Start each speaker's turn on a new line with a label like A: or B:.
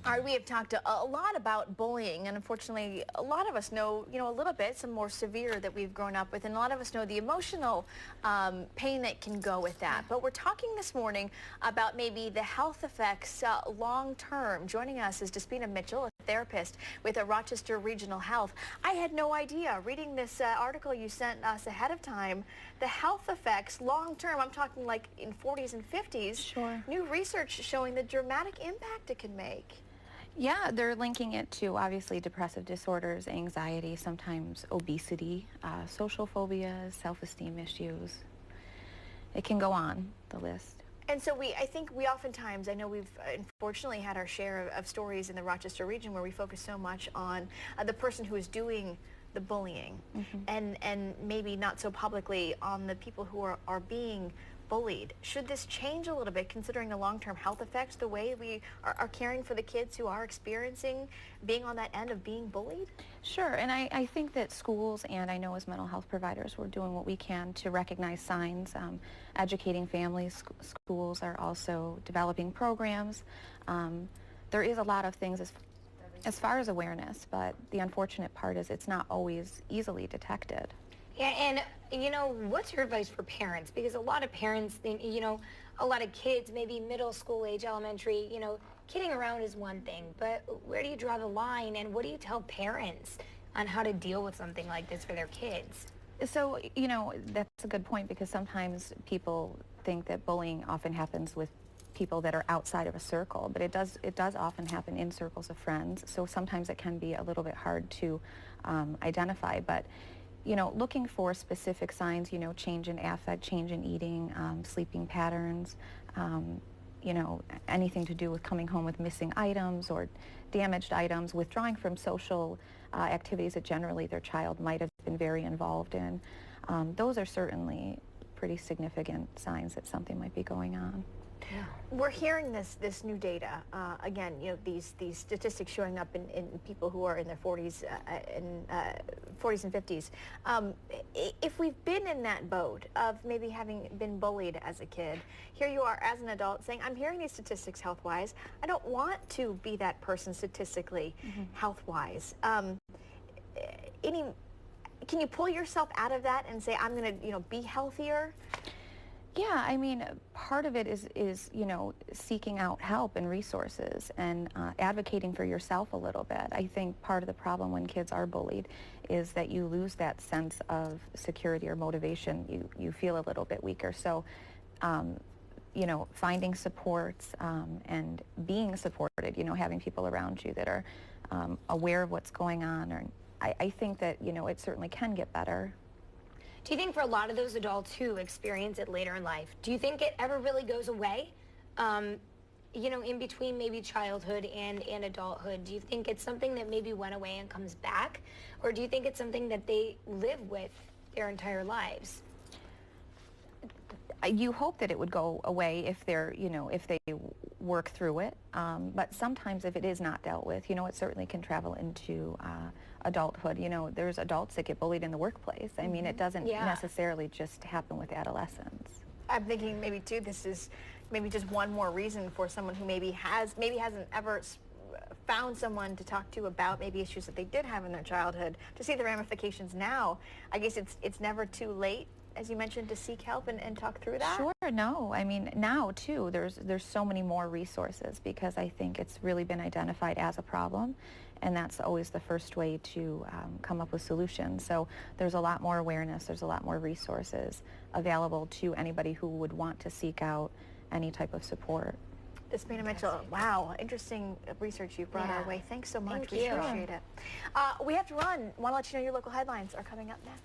A: All right, we have talked a lot about bullying, and unfortunately, a lot of us know, a little bit, some more severe that we've grown up with, and a lot of us know the emotional pain that can go with that. But we're talking this morning about maybe the health effects long term. Joining us is Despina Mitchell, a therapist with Rochester Regional Health. I had no idea, reading this article you sent us ahead of time, the health effects long term. I'm talking like in 40s and 50s.
B: Sure.
A: New research showing the dramatic impact it can make.
B: Yeah, they're linking it to obviously depressive disorders, anxiety, sometimes obesity, social phobias, self-esteem issues. It can go on the list.
A: And so I think we oftentimes, I know we've unfortunately had our share of stories in the Rochester region where we focus so much on the person who is doing the bullying, and maybe not so publicly on the people who are being bullied. Should this change a little bit, considering the long-term health effects, the way we are caring for the kids who are experiencing being on that end of being bullied?
B: Sure, and I think that schools, and I know as mental health providers, we're doing what we can to recognize signs, educating families. Schools are also developing programs. There is a lot of things as far as awareness, but the unfortunate part is it's not always easily detected.
C: Yeah, and what's your advice for parents? Because a lot of parents think, a lot of kids, maybe middle school age, elementary, kidding around is one thing, but where do you draw the line, and what do you tell parents on how to deal with something like this for their kids?
B: So, that's a good point, because sometimes people think that bullying often happens with people that are outside of a circle, but it does often happen in circles of friends. So sometimes it can be a little bit hard to identify, but looking for specific signs, change in affect, change in eating, sleeping patterns, anything to do with coming home with missing items or damaged items, withdrawing from social activities that generally their child might have been very involved in. Those are certainly pretty significant signs that something might be going on.
A: Yeah. We're hearing this new data again. These statistics showing up in people who are in their 40s and 50s. If we've been in that boat of maybe having been bullied as a kid, here you are as an adult saying, "I'm hearing these statistics health-wise. I don't want to be that person statistically, health-wise." Can you pull yourself out of that and say, "I'm going to, be healthier"?
B: Yeah, I mean, part of it is seeking out help and resources and advocating for yourself a little bit. I think part of the problem when kids are bullied is that you lose that sense of security or motivation. You feel a little bit weaker. So, finding supports and being supported, having people around you that are aware of what's going on. Or I think that, it certainly can get better.
C: Do you think for a lot of those adults who experience it later in life, do you think it ever really goes away? In between maybe childhood and adulthood, do you think it's something that maybe went away and comes back? Or do you think it's something that they live with their entire lives?
B: You hope that it would go away if if they work through it. But sometimes if it is not dealt with, it certainly can travel into adulthood. There's adults that get bullied in the workplace. I mean, it doesn't necessarily just happen with adolescents.
A: I'm thinking maybe too, this is maybe just one more reason for someone who maybe hasn't ever found someone to talk to about maybe issues that they did have in their childhood, to see the ramifications now. I guess it's never too late, as you mentioned, to seek help and talk through that?
B: Sure, no. I mean, now, too, there's so many more resources, because I think it's really been identified as a problem, and that's always the first way to come up with solutions. So there's a lot more awareness, there's a lot more resources available to anybody who would want to seek out any type of support.
A: Despina Mitchell, wow, interesting research you brought our way. Thanks so much.
C: Thank you.
A: We appreciate it. We have to run. Want to let you know your local headlines are coming up next.